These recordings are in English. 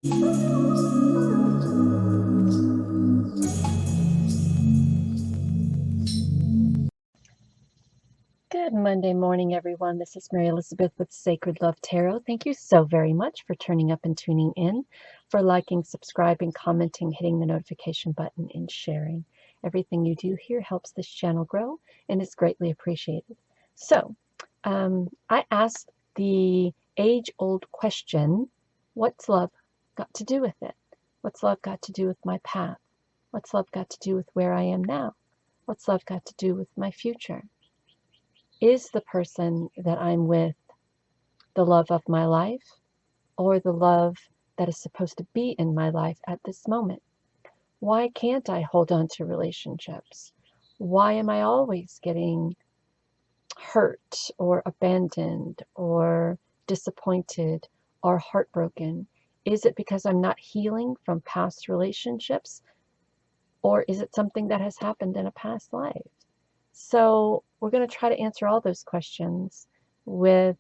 Good Monday morning, everyone. This is Mary Elizabeth with Sacred Love Tarot. Thank you so very much for turning up and tuning in, for liking, subscribing, commenting, hitting the notification button, and sharing. Everything you do here helps this channel grow and is greatly appreciated. So, I asked the age-old question, what's love got to do with it? What's love got to do with my path? What's love got to do with where I am now? What's love got to do with my future? Is the person that I'm with the love of my life, or the love that is supposed to be in my life at this moment? Why can't I hold on to relationships? Why am I always getting hurt or abandoned or disappointed or heartbroken? Is it because I'm not healing from past relationships, or is it something that has happened in a past life? So we're going to try to answer all those questions with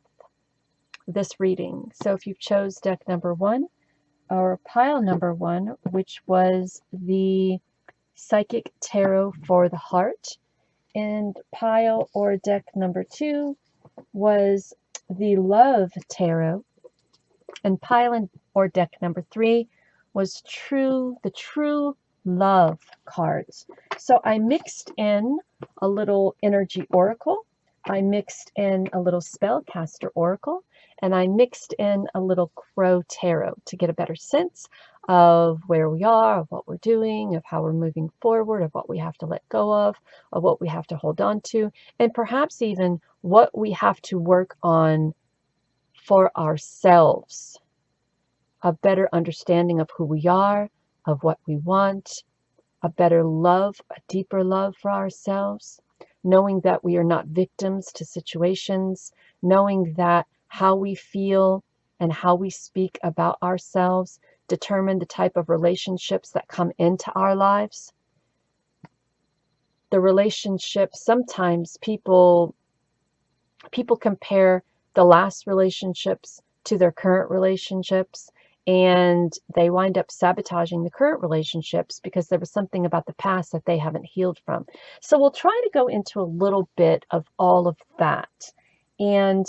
this reading. So if you chose deck number 1 or pile number 1, which was the Psychic Tarot for the Heart, and pile or deck number 2 was the Love Tarot, and pile or deck number 3 was the True Love cards. So I mixed in a little energy oracle, I mixed in a little spellcaster oracle, and I mixed in a little crow tarot to get a better sense of where we are, of what we're doing, of how we're moving forward, of what we have to let go of what we have to hold on to, and perhaps even what we have to work on for ourselves. A better understanding of who we are, of what we want, a better love, a deeper love for ourselves, knowing that we are not victims to situations, knowing that how we feel and how we speak about ourselves determine the type of relationships that come into our lives. The relationships, sometimes people compare the last relationships to their current relationships, and they wind up sabotaging the current relationships because there was something about the past that they haven't healed from. So we'll try to go into a little bit of all of that. And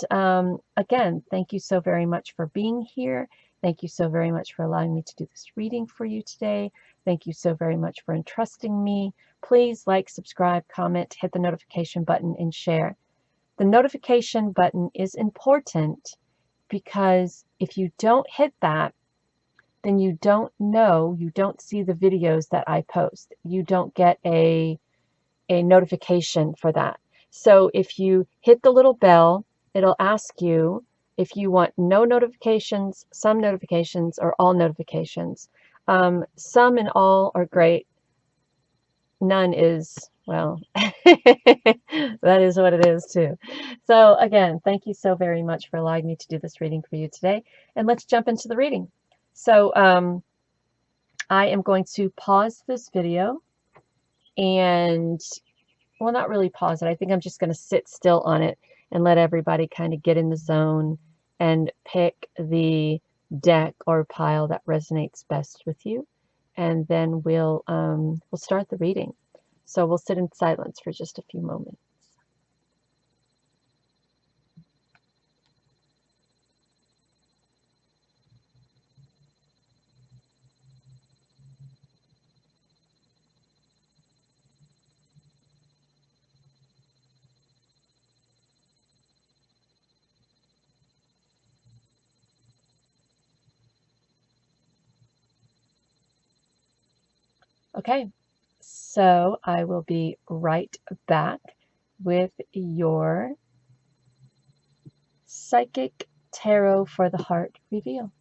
again, thank you so very much for being here. Thank you so very much for allowing me to do this reading for you today. Thank you so very much for entrusting me. Please like, subscribe, comment, hit the notification button, and share. The notification button is important because if you don't hit that, then you don't see the videos that I post. You don't get a notification for that. So if you hit the little bell, it'll ask you if you want no notifications, some notifications, or all notifications. Some and all are great. None is, well, that is what it is too. So again, thank you so very much for allowing me to do this reading for you today. And let's jump into the reading. So I am going to pause this video and, well, not really pause it. I think I'm just going to sit still on it and let everybody kind of get in the zone and pick the deck or pile that resonates best with you. And then we'll start the reading. So we'll sit in silence for just a few moments. Okay, so I will be right back with your Psychic Tarot for the Heart reveal.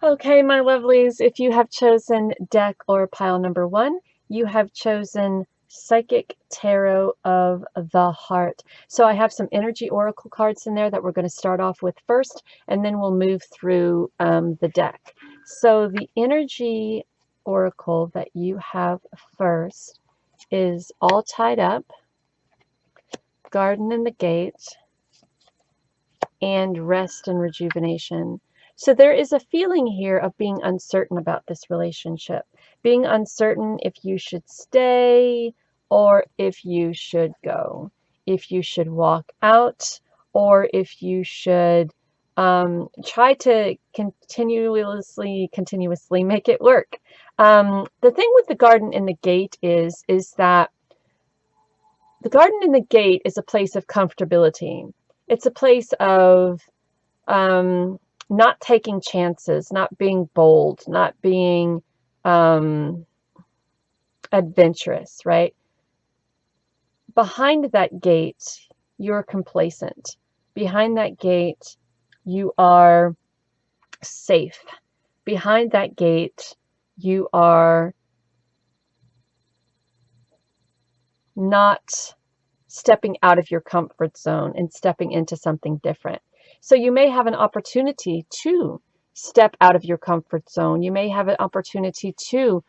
Okay, my lovelies, if you have chosen deck or pile number 1, you have chosen Psychic Tarot of the Heart. So I have some energy oracle cards in there that we're going to start off with first, and then we'll move through the deck. So the energy oracle that you have first is All Tied Up, Garden in the Gate, and rest and rejuvenation. So there is a feeling here of being uncertain about this relationship, being uncertain if you should stay or if you should go, if you should walk out or if you should try to continuously make it work. The thing with the garden in the gate is that the garden in the gate is a place of comfortability. It's a place of not taking chances, not being bold, not being adventurous, right? Behind that gate, you're complacent. Behind that gate, you are safe. Behind that gate, you are not stepping out of your comfort zone and stepping into something different. So you may have an opportunity to step out of your comfort zone. You may have an opportunity to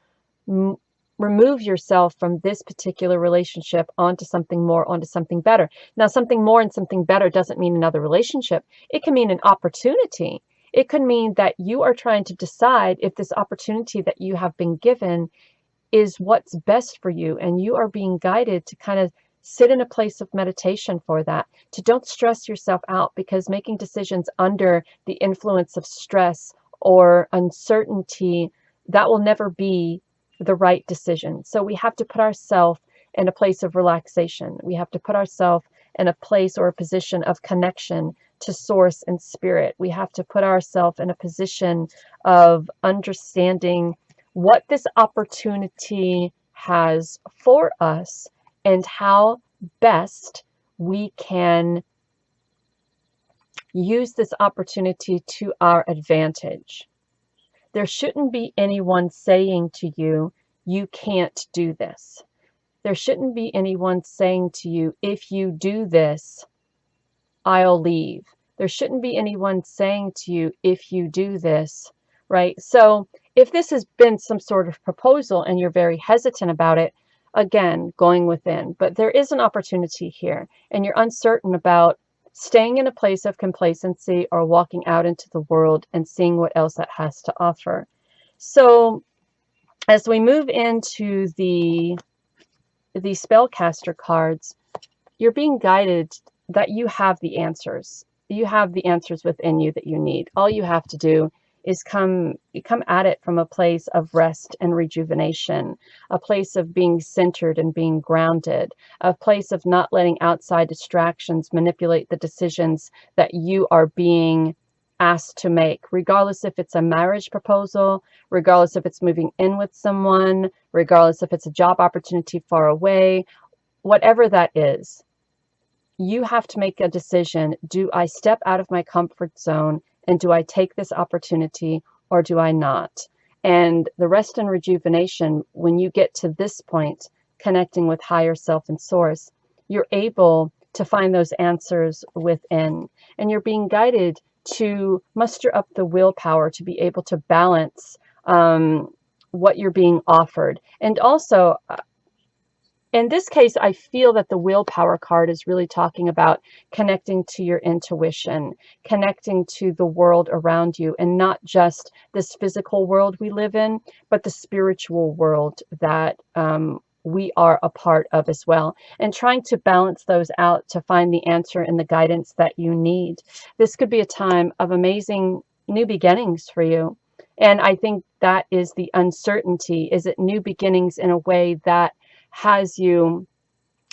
remove yourself from this particular relationship onto something more, onto something better. Now, something more and something better doesn't mean another relationship. It can mean an opportunity. It could mean that you are trying to decide if this opportunity that you have been given is what's best for you, and you are being guided to kind of sit in a place of meditation for that, to don't stress yourself out, because making decisions under the influence of stress or uncertainty, that will never be the right decision. So we have to put ourselves in a place of relaxation. We have to put ourselves in a place or a position of connection to source and spirit. We have to put ourselves in a position of understanding what this opportunity has for us and how best we can use this opportunity to our advantage. There shouldn't be anyone saying to you, you can't do this. There shouldn't be anyone saying to you, if you do this, I'll leave. There shouldn't be anyone saying to you, if you do this, right? So if this has been some sort of proposal and you're very hesitant about it, again, going within. But there is an opportunity here, and you're uncertain about staying in a place of complacency or walking out into the world and seeing what else that has to offer. So as we move into the spellcaster cards, you're being guided that you have the answers. You have the answers within you that you need. All you have to do is come at it from a place of rest and rejuvenation, a place of being centered and being grounded, a place of not letting outside distractions manipulate the decisions that you are being asked to make, regardless if it's a marriage proposal, regardless if it's moving in with someone, regardless if it's a job opportunity far away, whatever that is. You have to make a decision. Do I step out of my comfort zone and do I take this opportunity or do I not? And the rest and rejuvenation, when you get to this point, connecting with higher self and source, you're able to find those answers within. And you're being guided to muster up the willpower to be able to balance what you're being offered. And also, in this case, I feel that the willpower card is really talking about connecting to your intuition, connecting to the world around you, and not just this physical world we live in, but the spiritual world that we are a part of as well, and trying to balance those out to find the answer and the guidance that you need. This could be a time of amazing new beginnings for you. And I think that is the uncertainty. Is it new beginnings in a way that has you,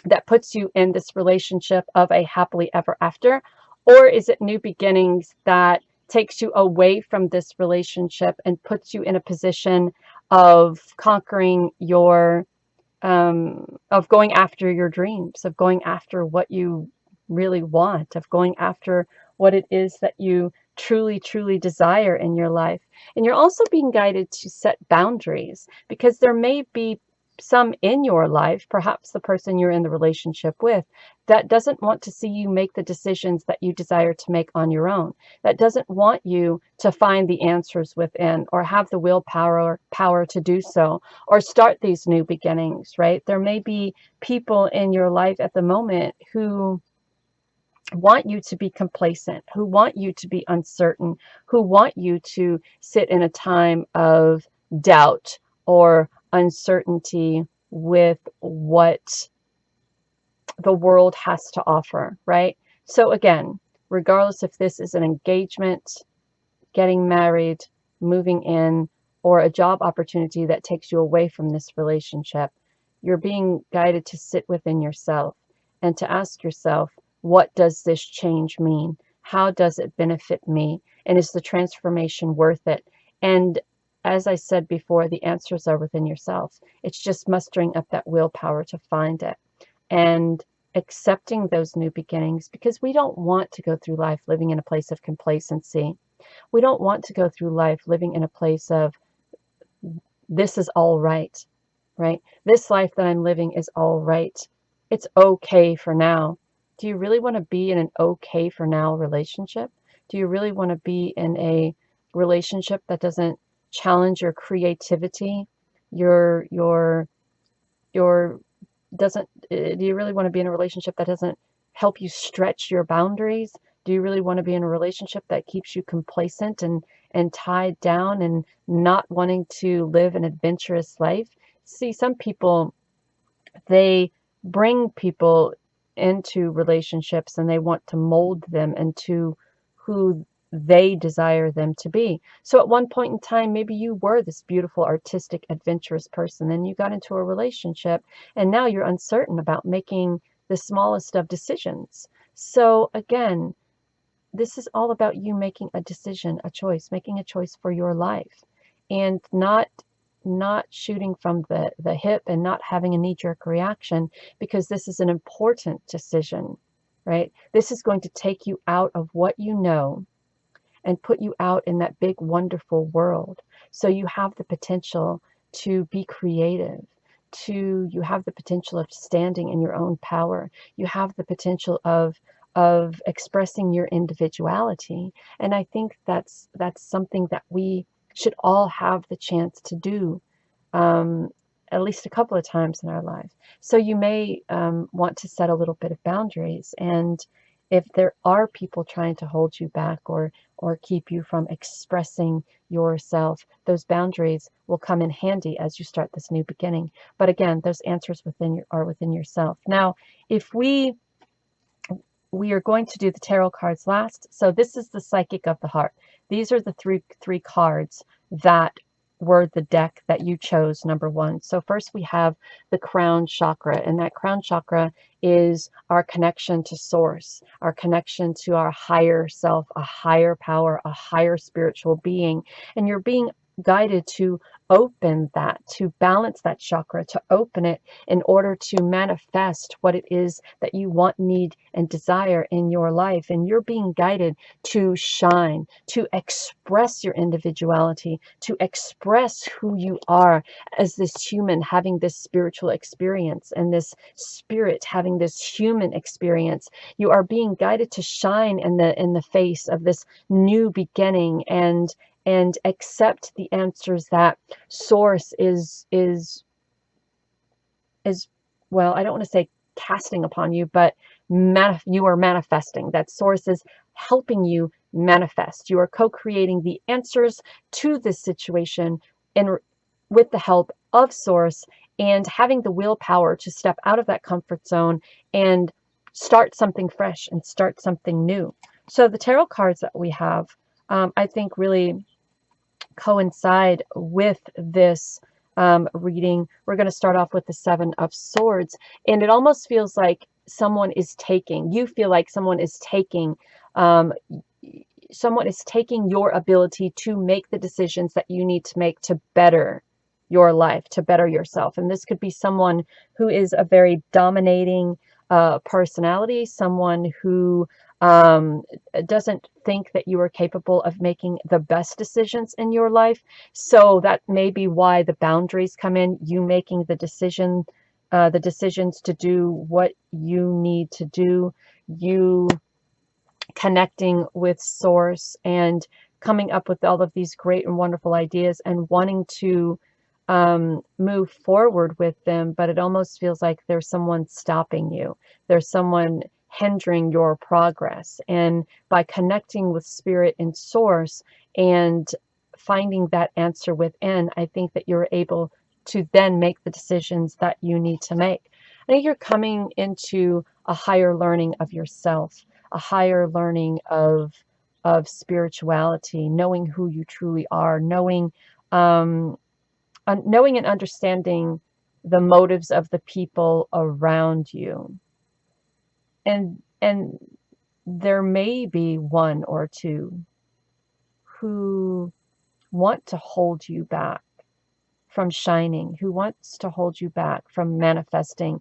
that puts you in this relationship of a happily ever after? Or is it new beginnings that takes you away from this relationship and puts you in a position of conquering your, of going after your dreams, of going after what you really want, of going after what it is that you truly, truly desire in your life? And you're also being guided to set boundaries, because there may be some in your life, perhaps the person you're in the relationship with, that doesn't want to see you make the decisions that you desire to make on your own, that doesn't want you to find the answers within or have the willpower to do so or start these new beginnings, right? There may be people in your life at the moment who want you to be complacent, who want you to be uncertain, who want you to sit in a time of doubt or uncertainty with what the world has to offer, right? So again, regardless if this is an engagement, getting married, moving in, or a job opportunity that takes you away from this relationship, you're being guided to sit within yourself and to ask yourself, what does this change mean? How does it benefit me? And is the transformation worth it? And as I said before, the answers are within yourself. It's just mustering up that willpower to find it and accepting those new beginnings, because we don't want to go through life living in a place of complacency. We don't want to go through life living in a place of, this is all right, right? This life that I'm living is all right. It's okay for now. Do you really want to be in an okay for now relationship? Do you really want to be in a relationship that doesn't challenge your creativity, your doesn't do you really want to be in a relationship that doesn't help you stretch your boundaries? Do you really want to be in a relationship that keeps you complacent and tied down and not wanting to live an adventurous life? See, some people, they bring people into relationships and they want to mold them into who they desire them to be. So at one point in time, maybe you were this beautiful, artistic, adventurous person, then you got into a relationship and now you're uncertain about making the smallest of decisions. So again, this is all about you making a decision, a choice, making a choice for your life, and not shooting from the hip and not having a knee-jerk reaction, because this is an important decision, right? This is going to take you out of what you know and put you out in that big, wonderful world. So you have the potential to be creative, you have the potential of standing in your own power. You have the potential of expressing your individuality. And I think that's something that we should all have the chance to do, um, at least a couple of times in our life. So you may want to set a little bit of boundaries. And if there are people trying to hold you back or keep you from expressing yourself, those boundaries will come in handy as you start this new beginning. But again, those answers are within yourself. Now, if we are going to do the tarot cards last. So this is the Psychic of the Heart. These are the three cards that were the deck that you chose, number one. So first we have the crown chakra, and that crown chakra is our connection to source, our connection to our higher self, a higher power, a higher spiritual being. And you're being guided to open that, to balance that chakra, to open it in order to manifest what it is that you want, need, and desire in your life. And you're being guided to shine, to express your individuality, to express who you are as this human having this spiritual experience and this spirit having this human experience. You are being guided to shine in the face of this new beginning and accept the answers that source is well, I don't want to say casting upon you, but you are manifesting. That source is helping you manifest. You are co-creating the answers to this situation with the help of source, and having the willpower to step out of that comfort zone and start something fresh and start something new. So the tarot cards that we have, I think really coincide with this reading. We're going to start off with the Seven of Swords, and it almost feels like someone is taking, you feel like someone is taking your ability to make the decisions that you need to make to better your life, to better yourself. And this could be someone who is a very dominating personality, someone who doesn't think that you are capable of making the best decisions in your life. So that may be why the boundaries come in, you making the decisions to do what you need to do, you connecting with source and coming up with all of these great and wonderful ideas and wanting to move forward with them. But it almost feels like there's someone stopping you. There's someone hindering your progress. And by connecting with spirit and source and finding that answer within, I think that you're able to then make the decisions that you need to make. I think you're coming into a higher learning of yourself, a higher learning of spirituality, knowing who you truly are, knowing knowing and understanding the motives of the people around you. And there may be one or two who want to hold you back from shining, who wants to hold you back from manifesting.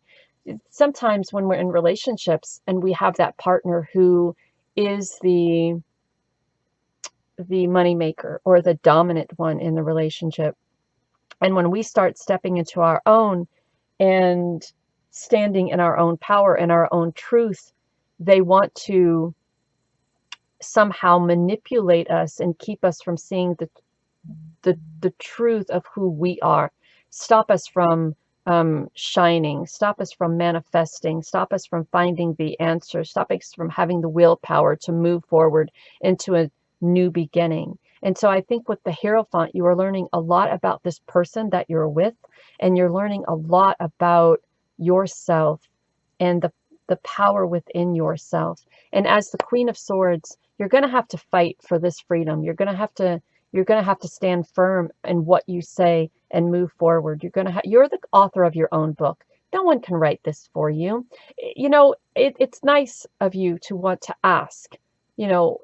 Sometimes when we're in relationships and we have that partner who is the moneymaker or the dominant one in the relationship, and when we start stepping into our own and standing in our own power and our own truth, they want to somehow manipulate us and keep us from seeing the truth of who we are, stop us from shining, stop us from manifesting, stop us from finding the answer, stop us from having the willpower to move forward into a new beginning. And so I think with the Hierophant, you are learning a lot about this person that you're with, and you're learning a lot about yourself and the power within yourself. And as the Queen of Swords, you're going to have to fight for this freedom. You're going to have to stand firm in what you say and move forward. You're the author of your own book. No one can write this for you. You know, it's nice of you to want to ask, you know,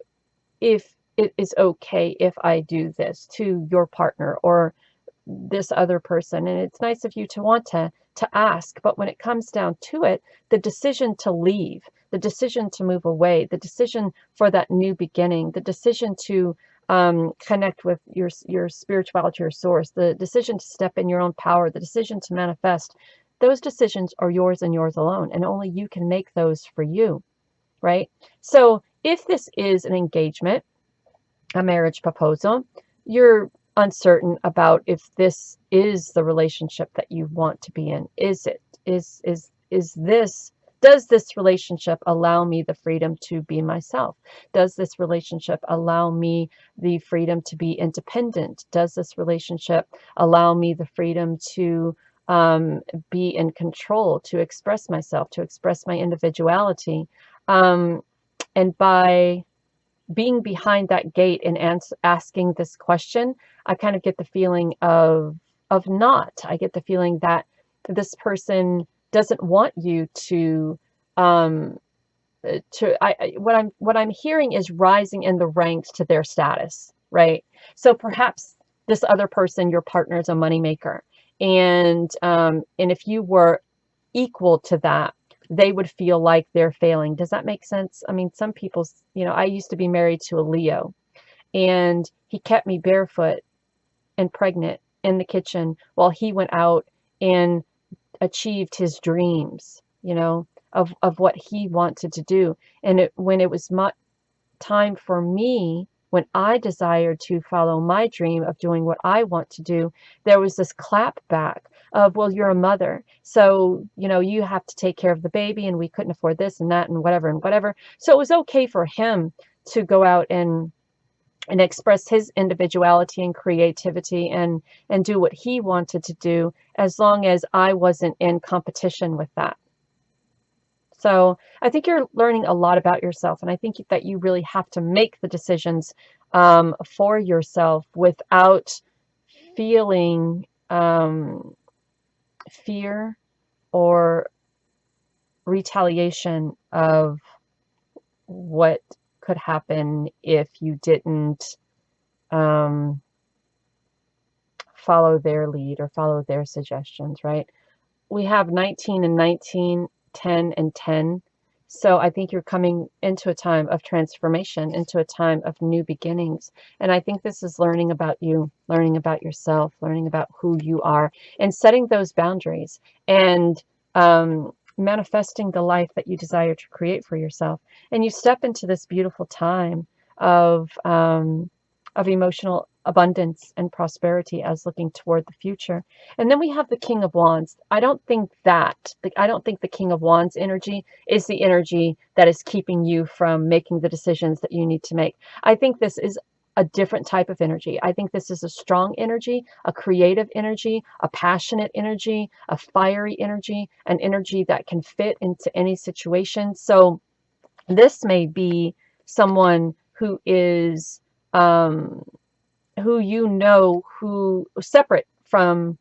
if it is okay if I do this to your partner or this other person. And it's nice of you to want to ask. But when it comes down to it, the decision to leave, the decision to move away, the decision for that new beginning, the decision to connect with your spirituality, your source, the decision to step in your own power, the decision to manifest, those decisions are yours and yours alone. And only you can make those for you, right? So if this is an engagement, a marriage proposal, you're uncertain about if this is the relationship that you want to be in. Does this relationship allow me the freedom to be myself? Does this relationship allow me the freedom to be independent? Does this relationship allow me the freedom to be in control, to express myself, to express my individuality? And by being behind that gate and asking this question, I kind of get the feeling of not. I get the feeling that this person doesn't want you to what I'm hearing is rising in the ranks to their status, right? So perhaps this other person, your partner, is a moneymaker, and if you were equal to that, they would feel like they're failing. Does that make sense? I mean, some people, you know, I used to be married to a Leo, and he kept me barefoot and pregnant in the kitchen while he went out and achieved his dreams, you know, of what he wanted to do. And when it was time for me, when I desired to follow my dream of doing what I want to do, there was this clap back of, well, you're a mother, so, you know, you have to take care of the baby, and we couldn't afford this and that and whatever and whatever. So it was okay for him to go out and express his individuality and creativity and do what he wanted to do, as long as I wasn't in competition with that. So I think you're learning a lot about yourself, and I think that you really have to make the decisions for yourself without feeling fear or retaliation of what could happen if you didn't follow their lead or follow their suggestions, right? We have 19 and 19, 10 and 10. So I think you're coming into a time of transformation, into a time of new beginnings. And I think this is learning about you, learning about yourself, learning about who you are, and setting those boundaries and manifesting the life that you desire to create for yourself. And you step into this beautiful time of emotional abundance and prosperity as looking toward the future. And then we have the King of Wands. I don't think the King of Wands energy is the energy that is keeping you from making the decisions that you need to make. I think this is a different type of energy. I think this is a strong energy, a creative energy, a passionate energy, a fiery energy, an energy that can fit into any situation. So this may be someone who is, who who separate from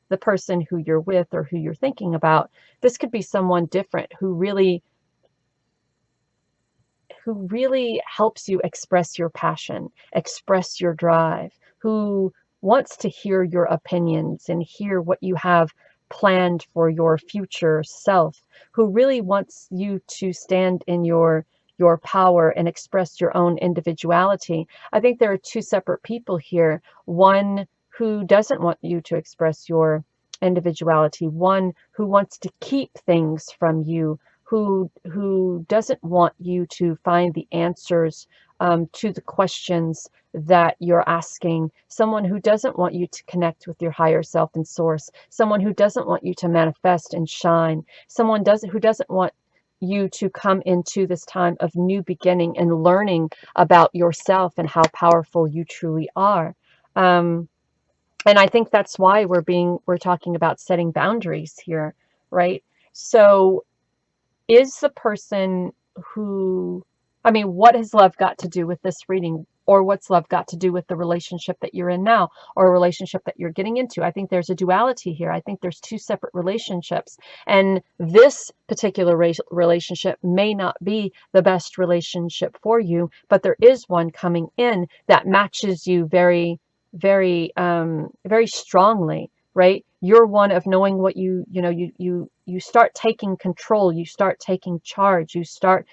the person who you're with or who you're thinking about. This could be someone different who really helps you express your passion, express your drive, who wants to hear your opinions and hear what you have planned for your future self, who really wants you to stand in your power and express your own individuality. I think there are two separate people here. One who doesn't want you to express your individuality, one who wants to keep things from you, who doesn't want you to find the answers to the questions that you're asking, someone who doesn't want you to connect with your higher self and source, someone who doesn't want you to manifest and shine, someone who doesn't want you to come into this time of new beginning and learning about yourself and how powerful you truly are. And I think that's why we're talking about setting boundaries here, right? So is the person who, I mean, what has love got to do with this reading? Or what's love got to do with the relationship that you're in now, or a relationship that you're getting into? I think there's a duality here. I think there's two separate relationships. And this particular relationship may not be the best relationship for you, but there is one coming in that matches you very, very, very strongly, right? You're one of knowing what you start taking control, you start taking charge, you start,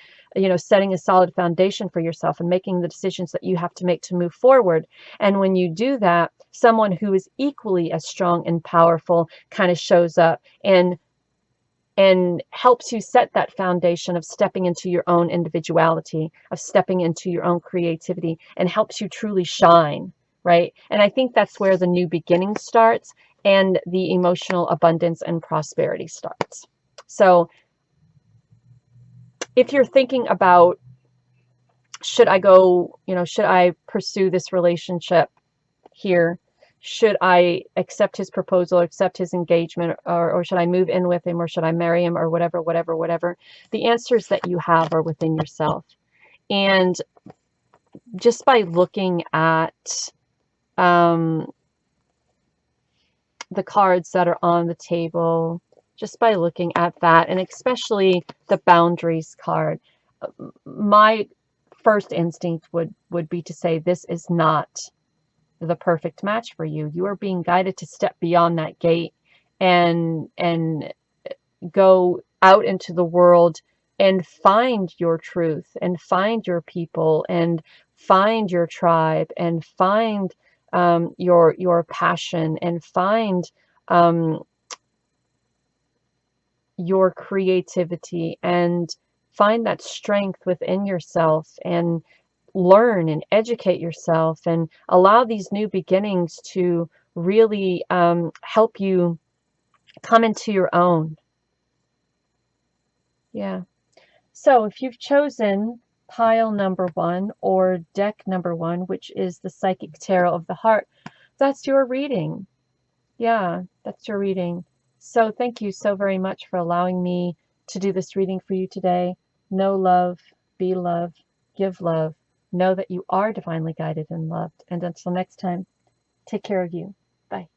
setting a solid foundation for yourself and making the decisions that you have to make to move forward. And when you do that, someone who is equally as strong and powerful kind of shows up and helps you set that foundation of stepping into your own individuality, of stepping into your own creativity, and helps you truly shine, right? And I think that's where the new beginning starts and the emotional abundance and prosperity starts. So if you're thinking about, should I pursue this relationship here? Should I accept his proposal, accept his engagement, or should I move in with him, or should I marry him, or whatever? The answers that you have are within yourself. And just by looking at the cards that are on the table, just by looking at that, and especially the boundaries card, my first instinct would be to say this is not the perfect match for you. You are being guided to step beyond that gate and go out into the world and find your truth and find your people and find your tribe and find your passion and find your creativity and find that strength within yourself and learn and educate yourself and allow these new beginnings to really help you come into your own. Yeah. So if you've chosen pile number 1 or deck number 1, which is the Psychic Tarot of the Heart, that's your reading. Yeah, that's your reading. So thank you so very much for allowing me to do this reading for you today. Know love, be love, give love. Know that you are divinely guided and loved. And until next time, take care of you. Bye.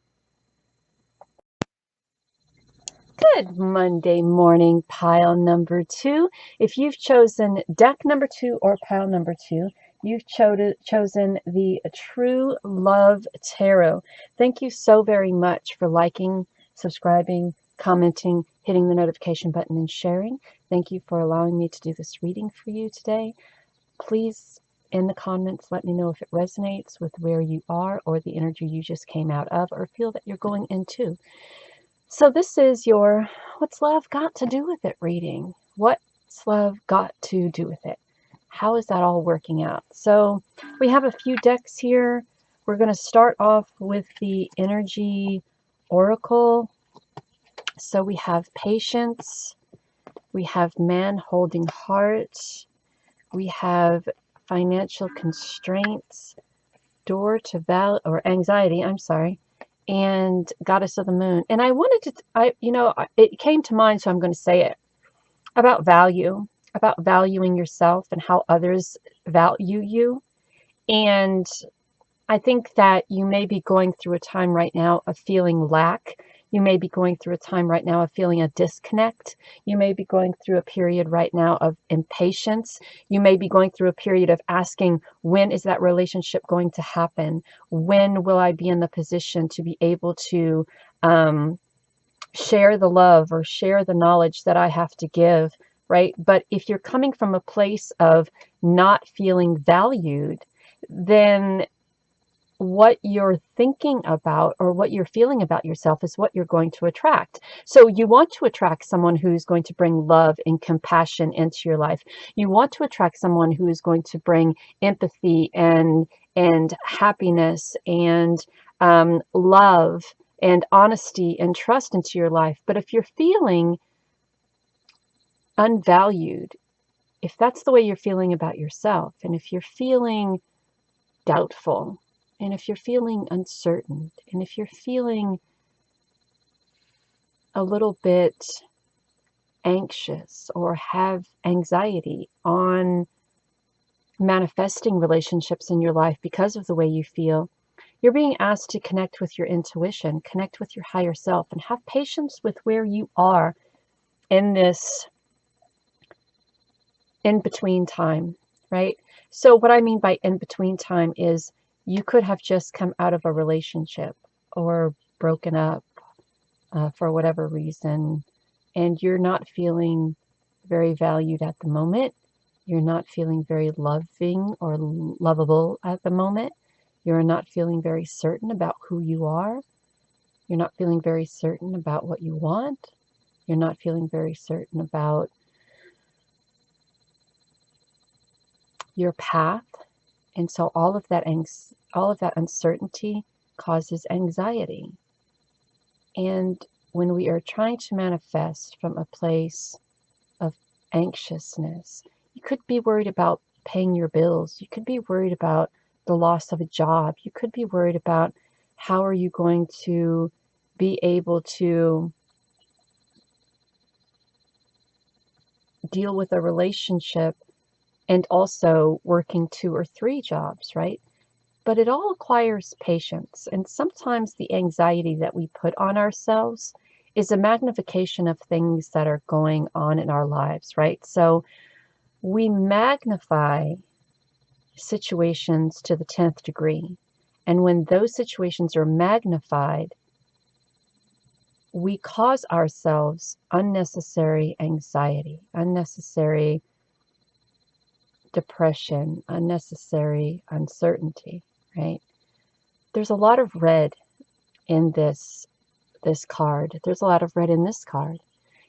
Good Monday morning, pile number 2. If you've chosen deck number 2 or pile number 2, you've chosen the True Love Tarot. Thank you so very much for liking, subscribing, commenting, hitting the notification button, and sharing. Thank you for allowing me to do this reading for you today. Please, in the comments, let me know if it resonates with where you are or the energy you just came out of or feel that you're going into. So this is your What's Love Got to Do with It reading. What's love got to do with it? How is that all working out? So we have a few decks here. we're going to start off with the energy oracle. So we have patience, we have man holding heart, we have financial constraints, door to anxiety, I'm sorry, and goddess of the moon. And I wanted to, it came to mind, so I'm going to say it, about about valuing yourself and how others value you. And I think that you may be going through a time right now of feeling lack. You may be going through a time right now of feeling a disconnect. You may be going through a period right now of impatience. You may be going through a period of asking, when is that relationship going to happen? When will I be in the position to be able to share the love or share the knowledge that I have to give, right? But if you're coming from a place of not feeling valued, then what you're thinking about or what you're feeling about yourself is what you're going to attract. So you want to attract someone who's going to bring love and compassion into your life. You want to attract someone who is going to bring empathy and happiness and love and honesty and trust into your life. But if you're feeling unvalued, if that's the way you're feeling about yourself, and if you're feeling doubtful, and if you're feeling uncertain, and if you're feeling a little bit anxious or have anxiety on manifesting relationships in your life because of the way you feel, you're being asked to connect with your intuition, connect with your higher self, and have patience with where you are in this in-between time, right? So what I mean by in-between time is you could have just come out of a relationship or broken up for whatever reason, and you're not feeling very valued at the moment. You're not feeling very loving or lovable at the moment. You're not feeling very certain about who you are. You're not feeling very certain about what you want. You're not feeling very certain about your path. And so all of that uncertainty causes anxiety. And when we are trying to manifest from a place of anxiousness, you could be worried about paying your bills. You could be worried about the loss of a job. You could be worried about how are you going to be able to deal with a relationship and also working 2 or 3 jobs, right? But it all requires patience. And sometimes the anxiety that we put on ourselves is a magnification of things that are going on in our lives, right? So we magnify situations to the 10th degree. And when those situations are magnified, we cause ourselves unnecessary anxiety, unnecessary depression, unnecessary uncertainty, right? There's a lot of red in this card. There's a lot of red in this card.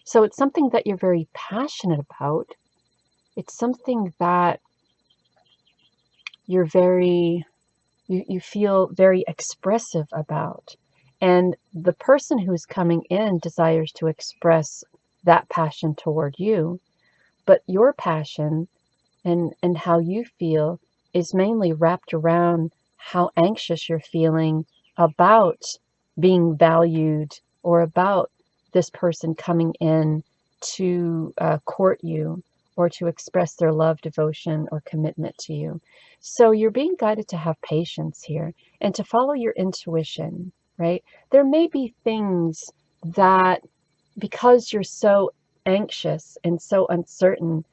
So it's something that you're very passionate about. It's something that you feel very expressive about. And the person who's coming in desires to express that passion toward you. But your passion and how you feel is mainly wrapped around how anxious you're feeling about being valued or about this person coming in to court you or to express their love, devotion, or commitment to you. So you're being guided to have patience here and to follow your intuition, right? There may be things that, because you're so anxious and so uncertain,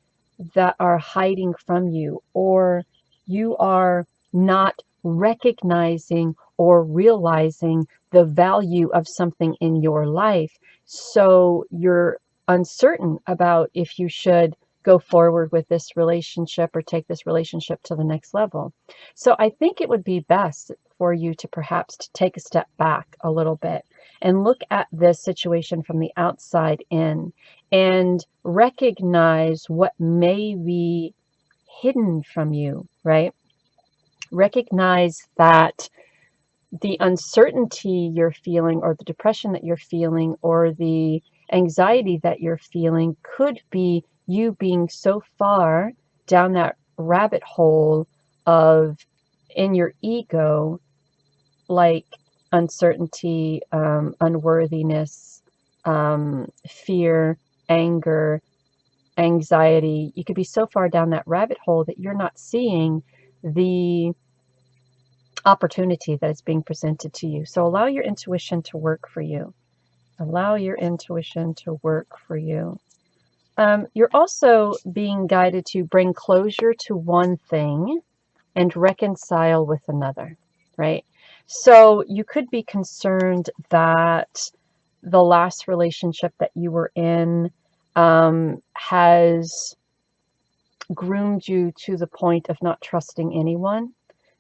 that are hiding from you, or you are not recognizing or realizing the value of something in your life. So you're uncertain about if you should go forward with this relationship or take this relationship to the next level. So I think it would be best for you to perhaps to take a step back a little bit and look at this situation from the outside in and recognize what may be hidden from you, right? Recognize that the uncertainty you're feeling, or the depression that you're feeling, or the anxiety that you're feeling could be you being so far down that rabbit hole of, in your ego, like uncertainty, unworthiness, fear, anger, anxiety. You could be so far down that rabbit hole that you're not seeing the opportunity that is being presented to you. So allow your intuition to work for you. Allow your intuition to work for you. You're also being guided to bring closure to one thing and reconcile with another, right? So you could be concerned that the last relationship that you were in has groomed you to the point of not trusting anyone.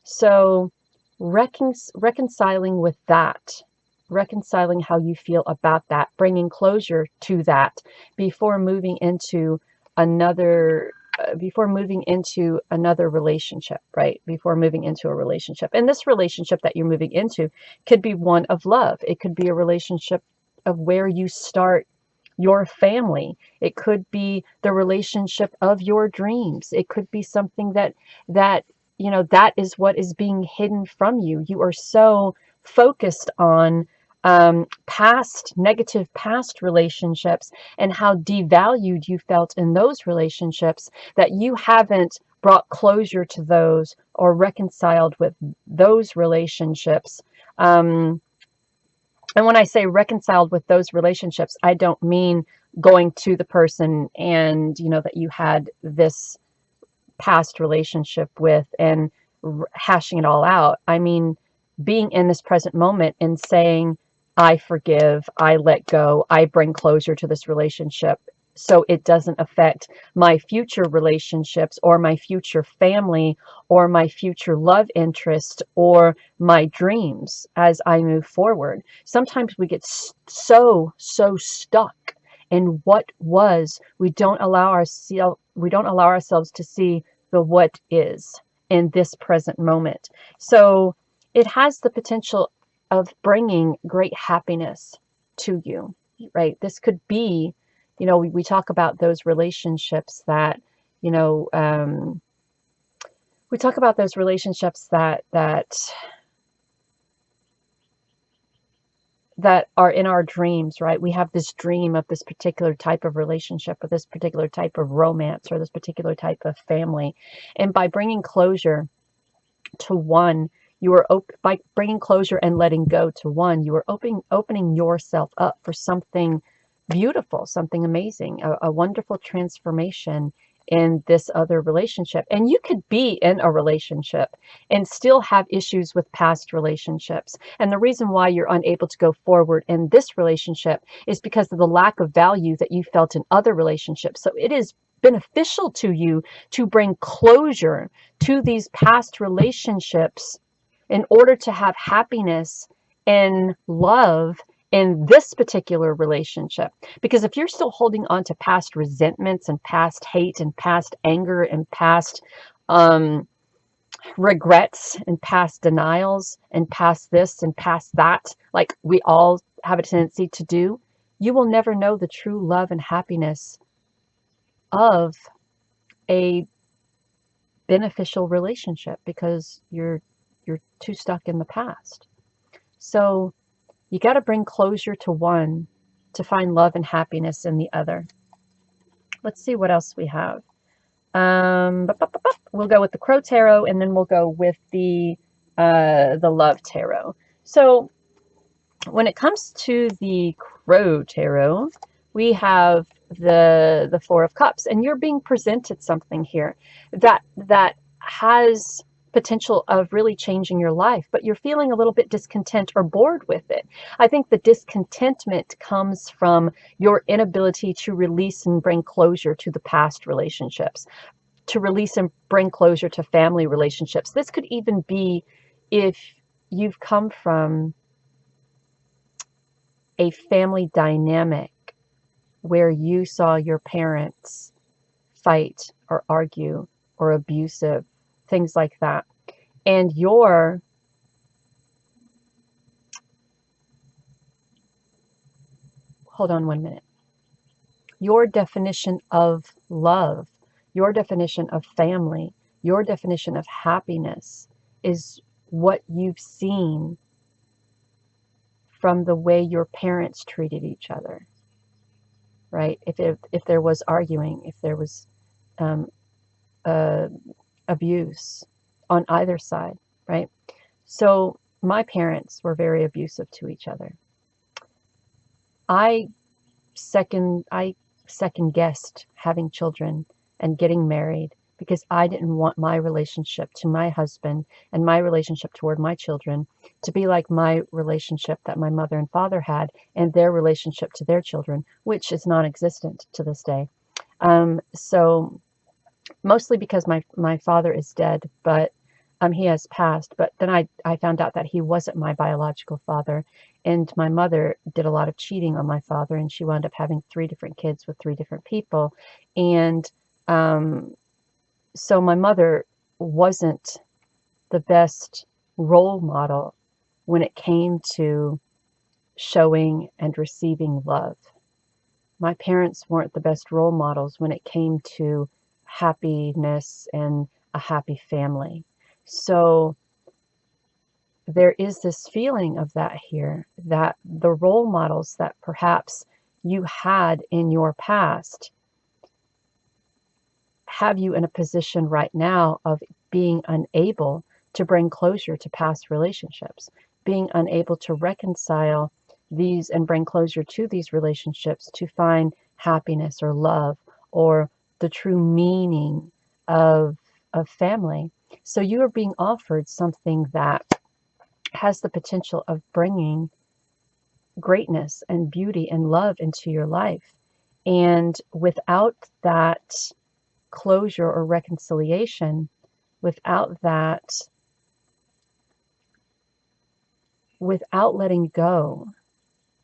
So reconciling with that, reconciling how you feel about that, bringing closure to that before moving into another relationship, right? Before moving into a relationship. And this relationship that you're moving into could be one of love. It could be a relationship of where you start your family. It could be the relationship of your dreams. It could be something that that is what is being hidden from you. You are so focused on negative past relationships and how devalued you felt in those relationships that you haven't brought closure to those or reconciled with those relationships. And when I say reconciled with those relationships, I don't mean going to the person and, that you had this past relationship with and hashing it all out. I mean, being in this present moment and saying, I forgive, I let go, I bring closure to this relationship so it doesn't affect my future relationships or my future family or my future love interest or my dreams as I move forward. Sometimes we get so stuck in what was. We don't allow ourselves to see the what is in this present moment. So it has the potential of bringing great happiness to you, right? This could be, we talk about those relationships that, we talk about those relationships that are in our dreams, right? We have this dream of this particular type of relationship or this particular type of romance or this particular type of family. And by bringing closure to one, by bringing closure and letting go to one, you are opening yourself up for something beautiful, something amazing, a wonderful transformation in this other relationship. And you could be in a relationship and still have issues with past relationships. And the reason why you're unable to go forward in this relationship is because of the lack of value that you felt in other relationships. So it is beneficial to you to bring closure to these past relationships in order to have happiness and love in this particular relationship. Because if you're still holding on to past resentments and past hate and past anger and past regrets and past denials and past this and past that, like we all have a tendency to do, you will never know the true love and happiness of a beneficial relationship because you're too stuck in the past. So you got to bring closure to one to find love and happiness in the other. Let's see what else we have. We'll go with the Crow Tarot, and then we'll go with the Love Tarot. So when it comes to the Crow Tarot, we have the Four of Cups, and you're being presented something here that has potential of really changing your life, but you're feeling a little bit discontent or bored with it. I think the discontentment comes from your inability to release and bring closure to the past relationships, to release and bring closure to family relationships. This could even be if you've come from a family dynamic where you saw your parents fight or argue or abusive, things like that. And you're hold on one minute. Your definition of love, your definition of family, your definition of happiness is what you've seen from the way your parents treated each other, right? If there was arguing, if there was um, abuse on either side, right? So my parents were very abusive to each other. I second guessed having children and getting married because I didn't want my relationship to my husband and my relationship toward my children to be like my relationship that my mother and father had and their relationship to their children, which is non-existent to this day. So mostly because my father is dead, but he has passed. But then I found out that he wasn't my biological father, and my mother did a lot of cheating on my father, and she wound up having 3 different kids with 3 different people. And so my mother wasn't the best role model when it came to showing and receiving love. My parents weren't the best role models when it came to happiness and a happy family. So there is this feeling of that here, that the role models that perhaps you had in your past have you in a position right now of being unable to bring closure to past relationships, being unable to reconcile these and bring closure to these relationships to find happiness or love or the true meaning of family. So you are being offered something that has the potential of bringing greatness and beauty and love into your life. And without that closure or reconciliation, without letting go,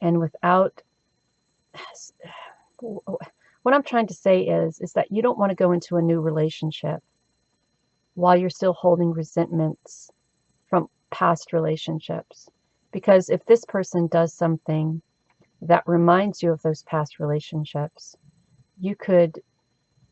and without, what I'm trying to say is that you don't want to go into a new relationship while you're still holding resentments from past relationships. Because if this person does something that reminds you of those past relationships, you could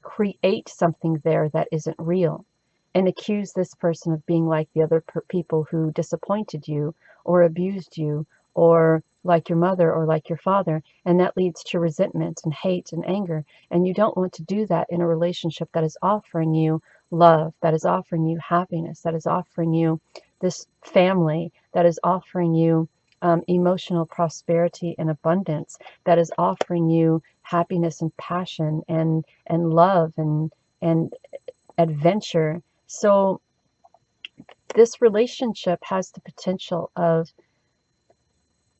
create something there that isn't real and accuse this person of being like the other people who disappointed you or abused you, or like your mother or like your father, and that leads to resentment and hate and anger. And you don't want to do that in a relationship that is offering you love, that is offering you happiness, that is offering you this family, that is offering you emotional prosperity and abundance, that is offering you happiness and passion and love and adventure. So this relationship has the potential of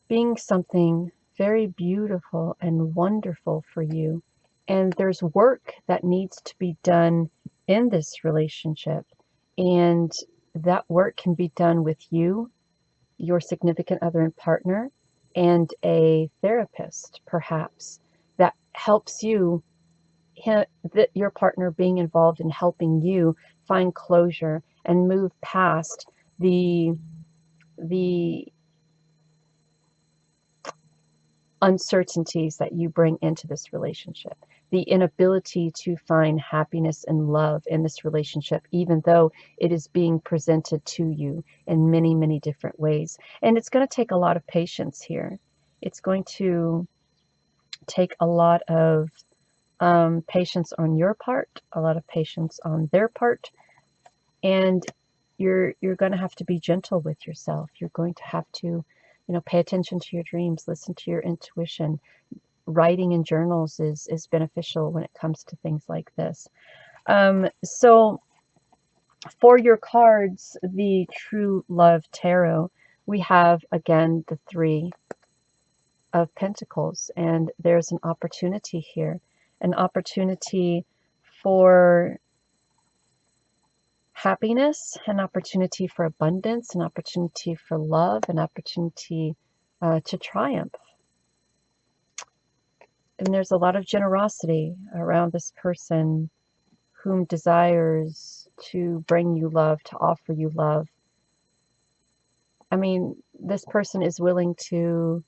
being something very beautiful and wonderful for you. And there's work that needs to be done in this relationship. And that work can be done with you, your significant other and partner, and a therapist, perhaps, that helps you, your partner being involved in helping you find closure and move past the uncertainties that you bring into this relationship, the inability to find happiness and love in this relationship, even though it is being presented to you in many, many different ways. And it's going to take a lot of patience here. It's going to take a lot of patience on your part, a lot of patience on their part, and you're going to have to be gentle with yourself. You're going to have to, pay attention to your dreams, listen to your intuition. Writing in journals is beneficial when it comes to things like this. So for your cards, the True Love Tarot, we have again the 3 of Pentacles, and there's an opportunity here, an opportunity for happiness, an opportunity for abundance, an opportunity for love, an opportunity to triumph. And there's a lot of generosity around this person whom desires to bring you love, to offer you love. I mean, this person is willing to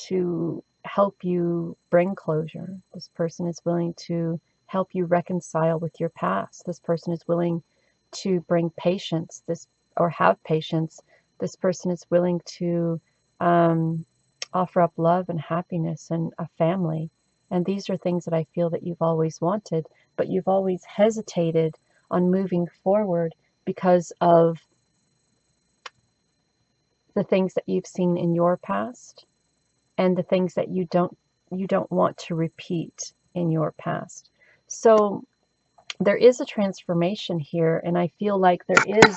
to help you bring closure. This person is willing to help you reconcile with your past. This person is willing to bring patience, or have patience. This person is willing to offer up love and happiness and a family. And these are things that I feel that you've always wanted, but you've always hesitated on moving forward because of the things that you've seen in your past and the things that you don't want to repeat in your past. So there is a transformation here, and I feel like there is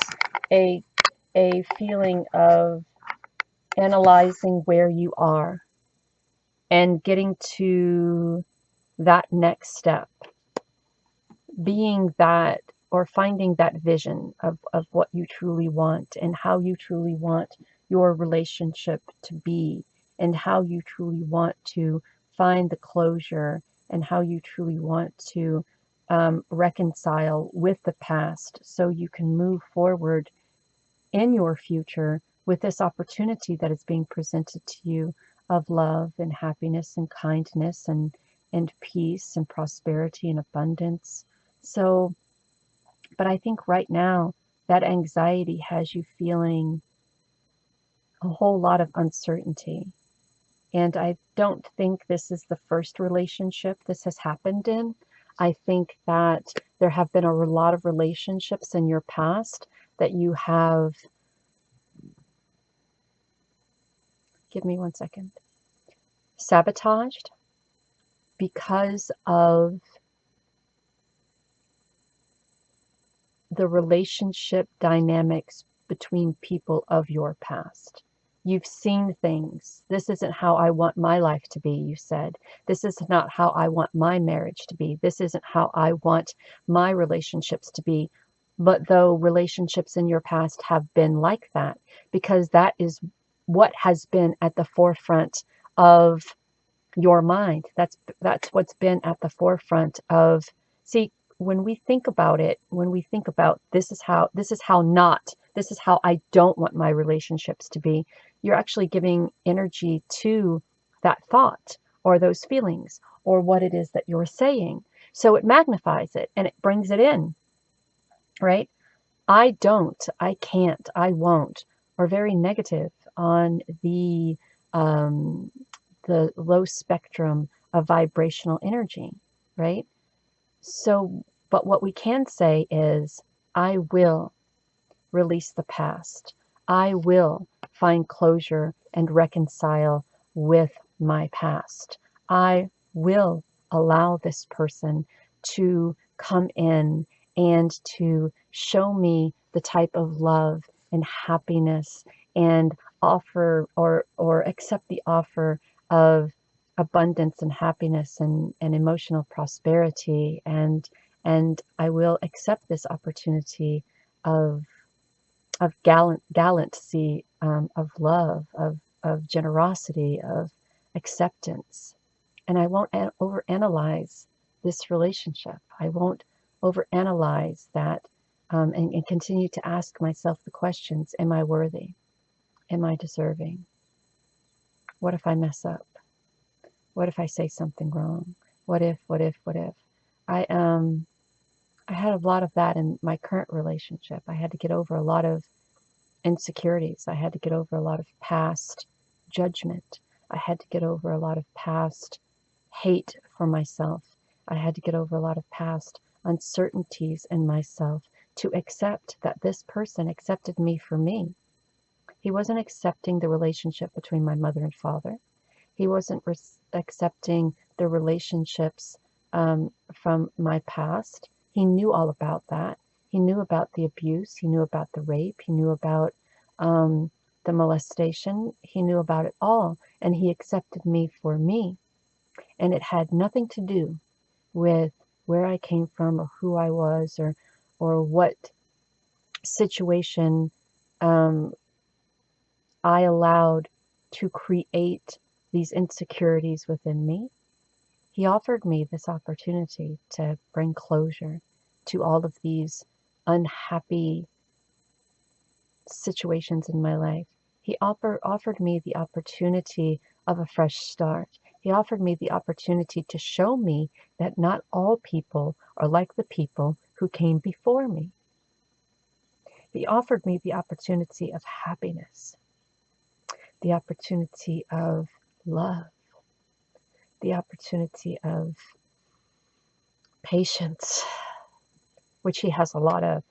a feeling of analyzing where you are and getting to that next step, being that, or finding that vision of what you truly want and how you truly want your relationship to be, and how you truly want to find the closure, and how you truly want to reconcile with the past so you can move forward in your future with this opportunity that is being presented to you of love and happiness and kindness and peace and prosperity and abundance. So, but I think right now that anxiety has you feeling a whole lot of uncertainty. And I don't think this is the first relationship this has happened in. I think that there have been a lot of relationships in your past that you have, give me one second, sabotaged because of the relationship dynamics between people of your past. You've seen things. This isn't how I want my life to be, you said. This is not how I want my marriage to be. This isn't how I want my relationships to be. But though relationships in your past have been like that, because that is what has been at the forefront of your mind. That's what's been at the forefront of, see, when we think about it, when we think about this is how I don't want my relationships to be, you're actually giving energy to that thought or those feelings or what it is that you're saying. So it magnifies it and it brings it in, right? I don't, I can't, I won't, are very negative on the low spectrum of vibrational energy, right? So, but what we can say is, I will release the past. I will find closure and reconcile with my past. I will allow this person to come in and to show me the type of love and happiness and offer or accept the offer of abundance and happiness and emotional prosperity, and I will accept this opportunity of gallancy, of love, of generosity, of acceptance. And I won't overanalyze this relationship. I won't overanalyze that, and continue to ask myself the questions: am I worthy? Am I deserving? What if I mess up? What if I say something wrong? What if, what if, what if? I had a lot of that in my current relationship. I had to get over a lot of insecurities. I had to get over a lot of past judgment. I had to get over a lot of past hate for myself. I had to get over a lot of past uncertainties in myself to accept that this person accepted me for me. He wasn't accepting the relationship between my mother and father. He wasn't accepting the relationships from my past. He knew all about that. He knew about the abuse. He knew about the rape. He knew about the molestation. He knew about it all. And he accepted me for me. And it had nothing to do with where I came from or who I was or what situation I allowed to create these insecurities within me. He offered me this opportunity to bring closure to all of these unhappy situations in my life. He offered me the opportunity of a fresh start. He offered me the opportunity to show me that not all people are like the people who came before me. He offered me the opportunity of happiness, the opportunity of love, the opportunity of patience, which he has a lot of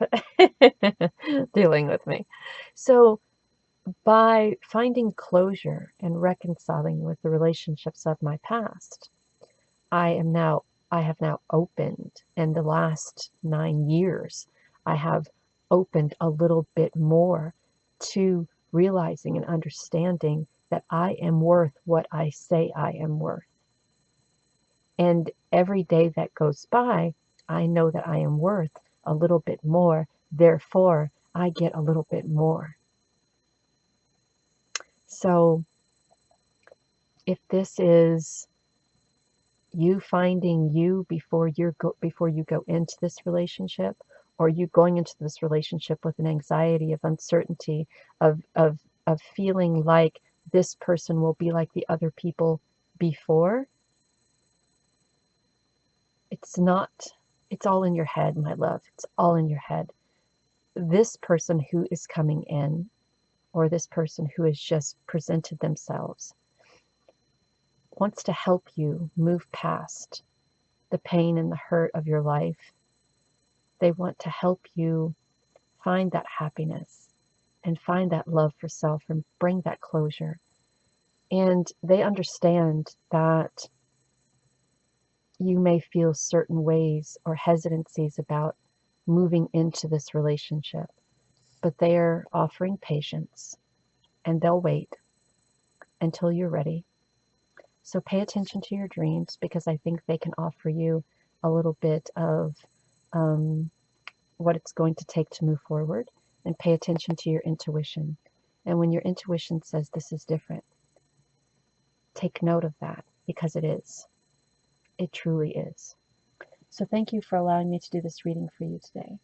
dealing with me. So by finding closure and reconciling with the relationships of my past, I have now opened, in the last 9 years, I have opened a little bit more to realizing and understanding that I am worth what I say I am worth. And every day that goes by, I know that I am worth a little bit more. Therefore, I get a little bit more. So if this is you finding you before you go into this relationship, or you going into this relationship with an anxiety of uncertainty, of feeling like this person will be like the other people before, it's not. It's all in your head, my love. It's all in your head. This person who is coming in, or this person who has just presented themselves, wants to help you move past the pain and the hurt of your life. They want to help you find that happiness and find that love for self and bring that closure. And they understand that you may feel certain ways or hesitancies about moving into this relationship, but they're offering patience, and they'll wait until you're ready. So pay attention to your dreams, because I think they can offer you a little bit of what it's going to take to move forward, and pay attention to your intuition. And when your intuition says this is different, take note of that, because it is. It truly is. So thank you for allowing me to do this reading for you today.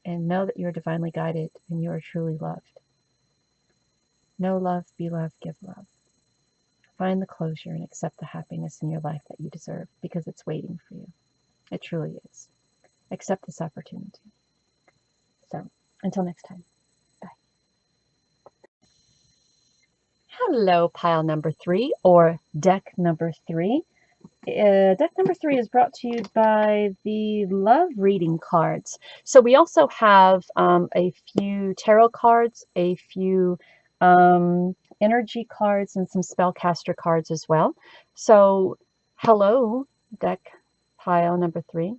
And know that you are divinely guided and you are truly loved. Know love, be love, give love. Find the closure and accept the happiness in your life that you deserve, because it's waiting for you. It truly is. Accept this opportunity. So, until next time, bye. Hello, pile number 3, or deck number 3. Deck number 3 is brought to you by the Love Reading cards. So we also have a few tarot cards, a few energy cards, and some spellcaster cards as well. So hello, deck pile number 3.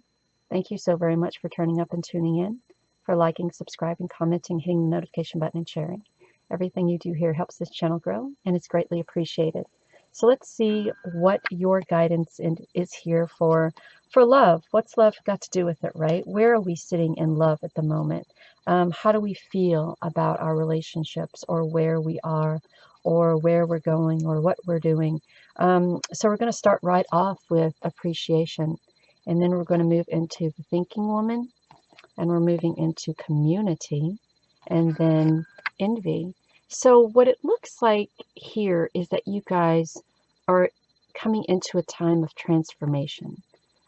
Thank you so very much for turning up and tuning in, for liking, subscribing, commenting, hitting the notification button, and sharing. Everything you do here helps this channel grow, and it's greatly appreciated. So let's see what your guidance is here for love. What's love got to do with it, right? Where are we sitting in love at the moment? How do we feel about our relationships, or where we are, or where we're going, or what we're doing? So we're going to start right off with appreciation, and then we're going to move into the thinking woman, and we're moving into community, and then envy. So what it looks like here is that you guys are coming into a time of transformation,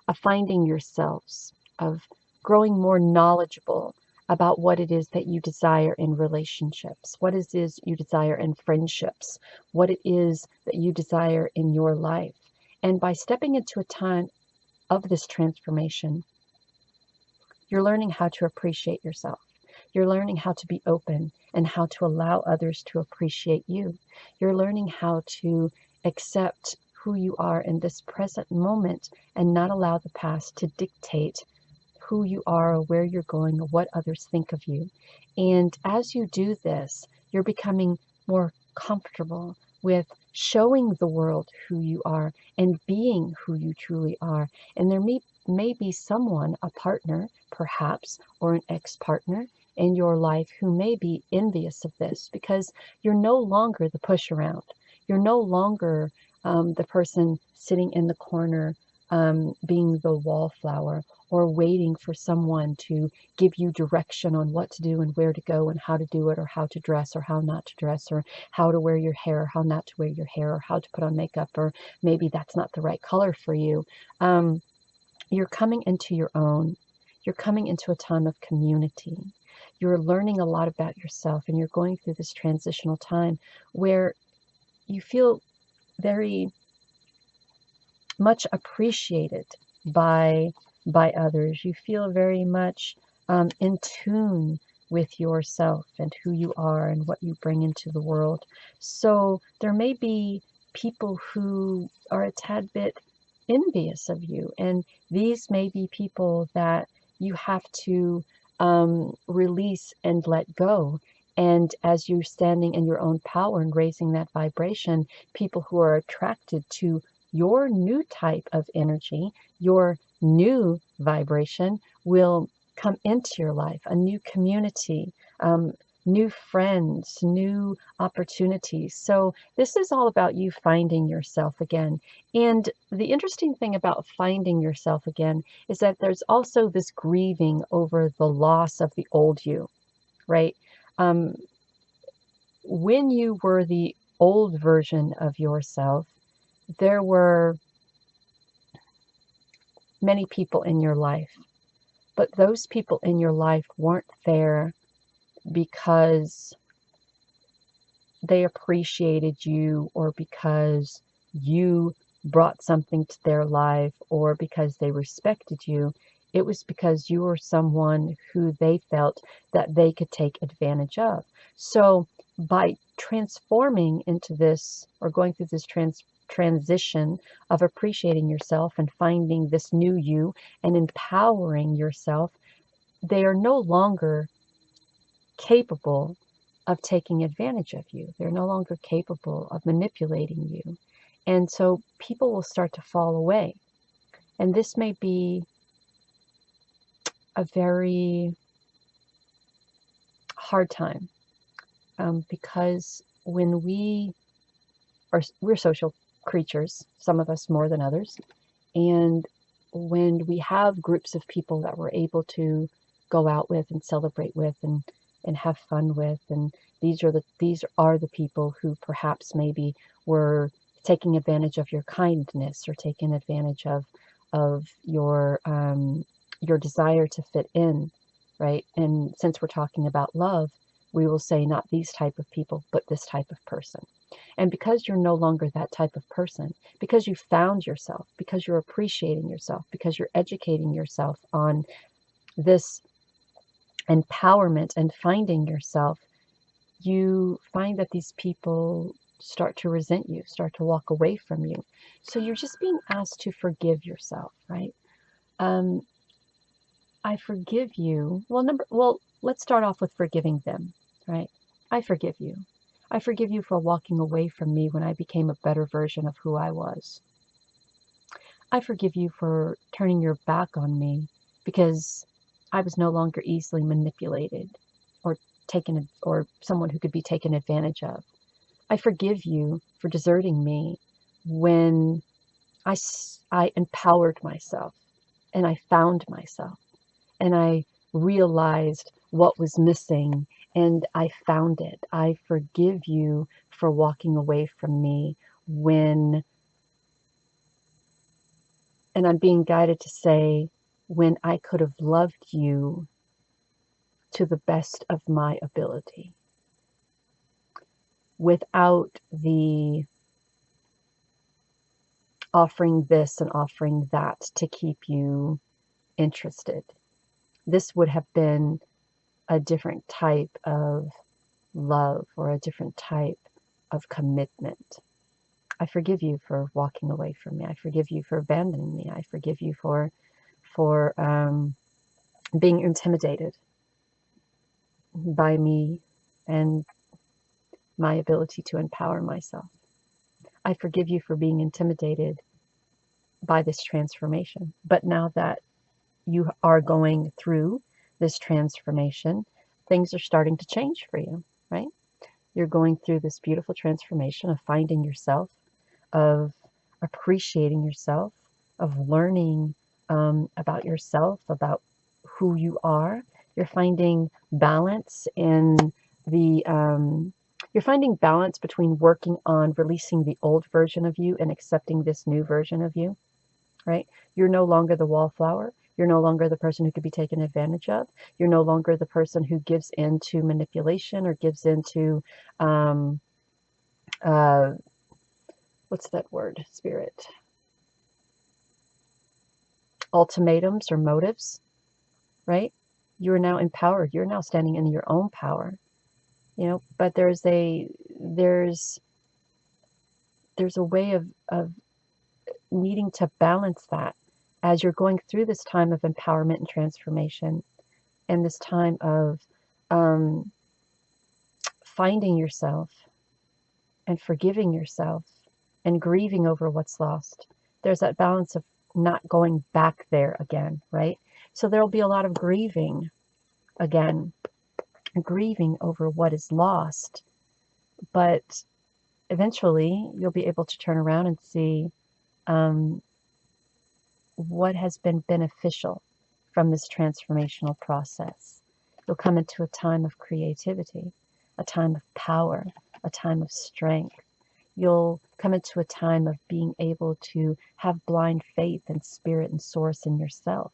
of finding yourselves, of growing more knowledgeable about what it is that you desire in relationships, what it is you desire in friendships, what it is that you desire in your life. And by stepping into a time of this transformation, you're learning how to appreciate yourself. You're learning how to be open and how to allow others to appreciate you. You're learning how to accept who you are in this present moment and not allow the past to dictate who you are, or where you're going, or what others think of you. And as you do this, you're becoming more comfortable with showing the world who you are and being who you truly are. And there may be someone, a partner perhaps, or an ex-partner in your life who may be envious of this, because you're no longer the push around. You're no longer the person sitting in the corner being the wallflower, or waiting for someone to give you direction on what to do and where to go and how to do it, or how to dress or how not to dress, or how to wear your hair, how not to wear your hair, or how to put on makeup, or maybe that's not the right color for you. You're coming into your own. You're coming into a time of community. You're learning a lot about yourself, and you're going through this transitional time where you feel very much appreciated by others. You feel very much in tune with yourself and who you are and what you bring into the world. So there may be people who are a tad bit envious of you, and these may be people that you have to release and let go. And as you're standing in your own power and raising that vibration, people who are attracted to your new type of energy, your new vibration, will come into your life, a new community, new friends, new opportunities. So this is all about you finding yourself again. And the interesting thing about finding yourself again is that there's also this grieving over the loss of the old you, right? When you were the old version of yourself, there were many people in your life, but those people in your life weren't there because they appreciated you, or because you brought something to their life, or because they respected you. It was because you were someone who they felt that they could take advantage of. So by transforming into this, or going through this transition of appreciating yourself and finding this new you and empowering yourself, they are no longer capable of taking advantage of you. They're no longer capable of manipulating you. And so people will start to fall away. And this may be a very hard time, because when we're social creatures, some of us more than others, and when we have groups of people that we're able to go out with and celebrate with and have fun with, and these are the people who perhaps maybe were taking advantage of your kindness, or taking advantage of your desire to fit in, right? And since we're talking about love, we will say not these type of people, but this type of person. And because you're no longer that type of person, because you found yourself, because you're appreciating yourself, because you're educating yourself on this empowerment and finding yourself, you find that these people start to resent you, start to walk away from you. So you're just being asked to forgive yourself, right? I forgive you. Well, let's start off with forgiving them, right? I forgive you. I forgive you for walking away from me when I became a better version of who I was. I forgive you for turning your back on me because I was no longer easily manipulated, or or someone who could be taken advantage of. I forgive you for deserting me when I empowered myself, and I found myself, and I realized what was missing, and I found it. I forgive you for walking away from me when, and I'm being guided to say, when I could have loved you to the best of my ability, without the offering this and offering that to keep you interested. This would have been a different type of love, or a different type of commitment. I forgive you for walking away from me. I forgive you for abandoning me. I forgive you for being intimidated by me and my ability to empower myself. I forgive you for being intimidated by this transformation. But now that you are going through this transformation, things are starting to change for you, right? You're going through this beautiful transformation of finding yourself, of appreciating yourself, of learning about yourself, about who you are. You're finding balance in the you're finding balance between working on releasing the old version of you and accepting this new version of you, right? You're no longer the wallflower. You're no longer the person who could be taken advantage of. You're no longer the person who gives in to manipulation or gives into, uh, what's that word, Spirit? Ultimatums or motives, right? You're now empowered. You're now standing in your own power, but there's a way of needing to balance that as you're going through this time of empowerment and transformation, and this time of finding yourself and forgiving yourself and grieving over what's lost. There's that balance of not going back there again, right? So there'll be a lot of grieving again, grieving over what is lost, but eventually you'll be able to turn around and see what has been beneficial from this transformational process. You'll come into a time of creativity, a time of power, a time of strength. You'll come into a time of being able to have blind faith and spirit and source in yourself,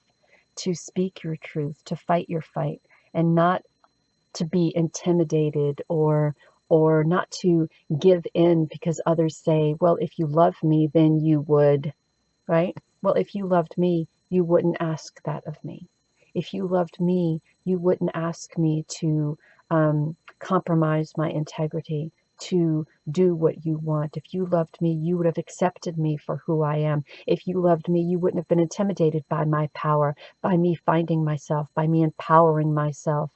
to speak your truth, to fight your fight, and not to be intimidated or not to give in because others say, well, if you love me, then you would, right? Well, if you loved me, you wouldn't ask that of me. If you loved me, you wouldn't ask me to compromise my integrity, to do what you want. If you loved me, you would have accepted me for who I am. If you loved me, you wouldn't have been intimidated by my power, by me finding myself, by me empowering myself,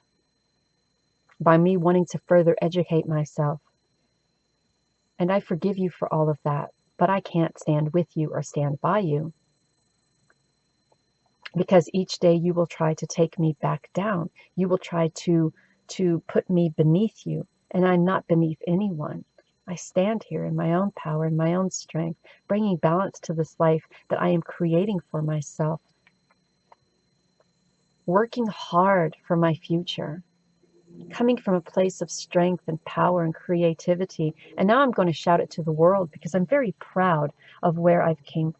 by me wanting to further educate myself. And I forgive you for all of that, but I can't stand with you or stand by you, because each day you will try to take me back down. You will try to put me beneath you, and I'm not beneath anyone. I stand here in my own power, in my own strength, bringing balance to this life that I am creating for myself, working hard for my future, coming from a place of strength and power and creativity. And now I'm going to shout it to the world because I'm very proud of where I've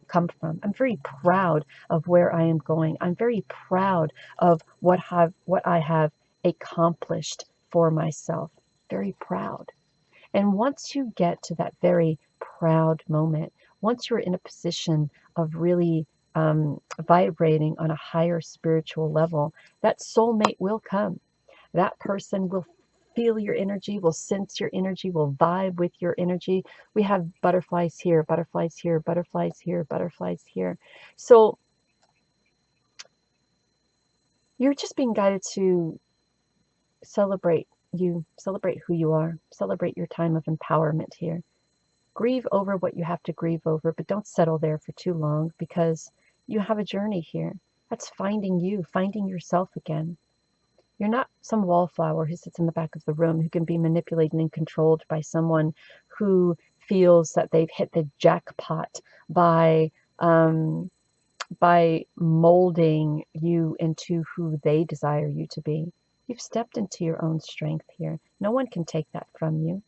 come from. I'm very proud of where I am going. I'm very proud of what I have accomplished for myself. Very proud. And once you get to that very proud moment, once you're in a position of really vibrating on a higher spiritual level, that soulmate will come. That person will feel your energy, will sense your energy, will vibe with your energy. We have butterflies here, butterflies here, butterflies here, butterflies here. So you're just being guided to celebrate you, celebrate who you are, celebrate your time of empowerment here. Grieve over what you have to grieve over, but don't settle there for too long, because you have a journey here. That's finding you, finding yourself again. You're not some wallflower who sits in the back of the room who can be manipulated and controlled by someone who feels that they've hit the jackpot by molding you into who they desire you to be. You've stepped into your own strength here. No one can take that from you.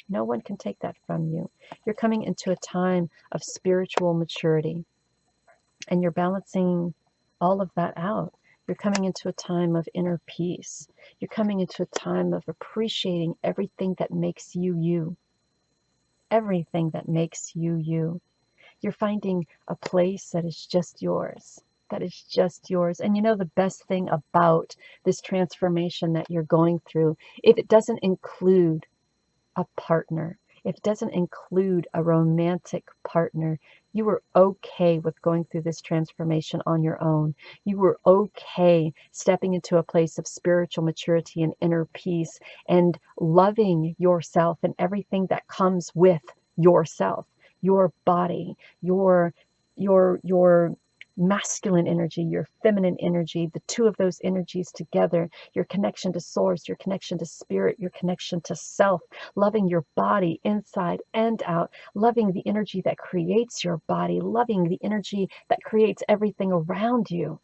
No one can take that from you. You're coming into a time of spiritual maturity, and you're balancing all of that out. You're coming into a time of inner peace. You're coming into a time of appreciating everything that makes you you. Everything that makes you you. You're finding a place that is just yours. That is just yours. And you know the best thing about this transformation that you're going through, if it doesn't include a partner, if it doesn't include a romantic partner, you were okay with going through this transformation on your own. You were okay stepping into a place of spiritual maturity and inner peace and loving yourself and everything that comes with yourself, your body, your masculine energy, your feminine energy, the two of those energies together, your connection to source, your connection to spirit, your connection to self, loving your body inside and out, loving the energy that creates your body, loving the energy that creates everything around you.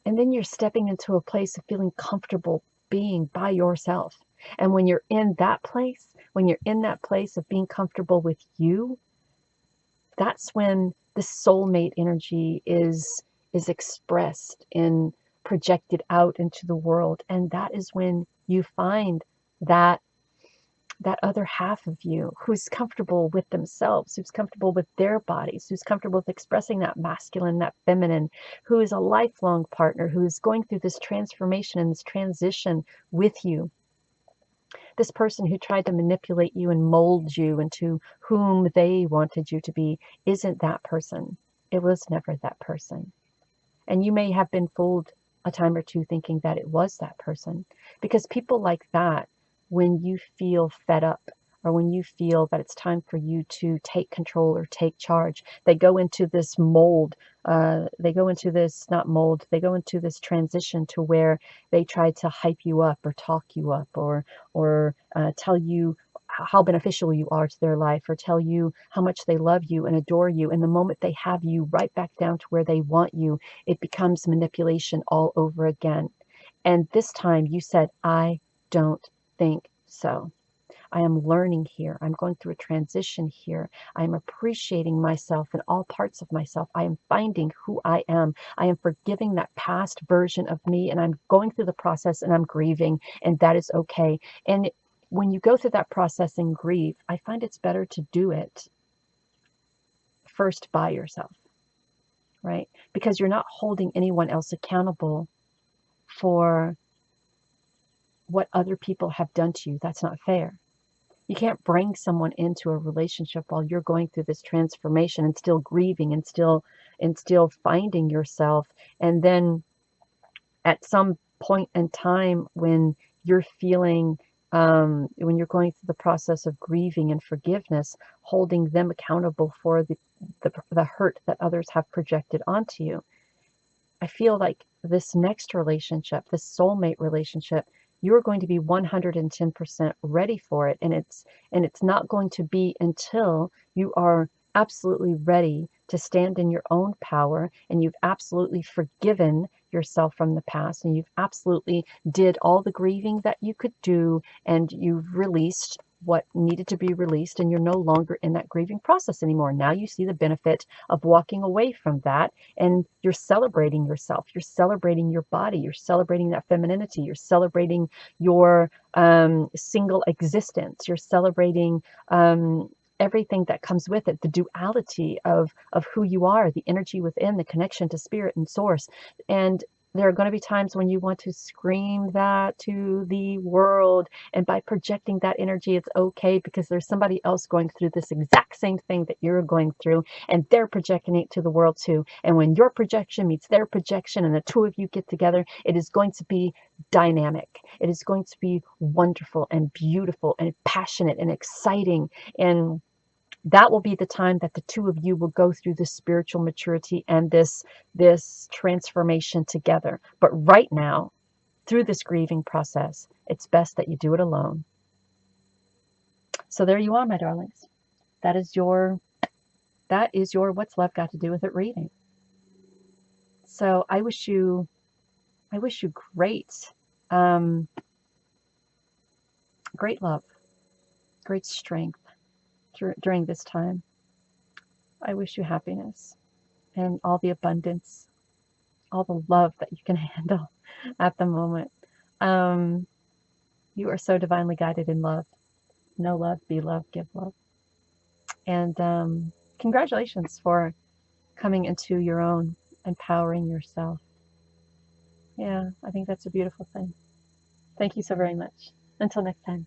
And then you're stepping into a place of feeling comfortable being by yourself. And when you're in that place, of being comfortable with you, that's when the soulmate energy is expressed and projected out into the world. And that is when you find that other half of you who's comfortable with themselves, who's comfortable with their bodies, who's comfortable with expressing that masculine, that feminine, who is a lifelong partner, who is going through this transformation and this transition with you. This person who tried to manipulate you and mold you into whom they wanted you to be isn't that person. It was never that person. And you may have been fooled a time or two thinking that it was that person. Because people like that, when you feel fed up or when you feel that it's time for you to take control or take charge, they go into this mold. They go into this, not mold, they go into this transition to where they try to hype you up or talk you up or tell you how beneficial you are to their life, or tell you how much they love you and adore you. And the moment they have you right back down to where they want you, it becomes manipulation all over again. And this time you said, I don't think so. I am learning here. I'm going through a transition here. I'm appreciating myself and all parts of myself. I am finding who I am. I am forgiving that past version of me, and I'm going through the process and I'm grieving, and that is okay. And when you go through that process and grieve, I find it's better to do it first by yourself, right? Because you're not holding anyone else accountable for what other people have done to you. That's not fair. You can't bring someone into a relationship while you're going through this transformation and still grieving and still finding yourself. And then at some point in time when you're feeling when you're going through the process of grieving and forgiveness, holding them accountable for the hurt that others have projected onto you. I feel like this next relationship, this soulmate relationship, you're going to be 110% ready for it. And it's not going to be until you are absolutely ready to stand in your own power, and you've absolutely forgiven yourself from the past, and you've absolutely did all the grieving that you could do, and you've released what needed to be released, and you're no longer in that grieving process anymore. Now you see the benefit of walking away from that, and you're celebrating yourself. You're celebrating your body. You're celebrating that femininity. You're celebrating your single existence. You're celebrating everything that comes with it, the duality of who you are, the energy within, the connection to spirit and source. And there are going to be times when you want to scream that to the world, and by projecting that energy, it's okay, because there's somebody else going through this exact same thing that you're going through, and they're projecting it to the world too. And when your projection meets their projection and the two of you get together, it is going to be dynamic. It is going to be wonderful and beautiful and passionate and exciting. And that will be the time that the two of you will go through this spiritual maturity and this transformation together. But right now, through this grieving process, it's best that you do it alone. So there you are, my darlings. That is your What's Love Got to Do with It reading. So I wish you great great love, great strength during this time. I wish you happiness and all the abundance, all the love that you can handle at the moment. You are so divinely guided in love. Know love, be love, give love. And congratulations for coming into your own, empowering yourself. Yeah, I think that's a beautiful thing. Thank you so very much. Until next time.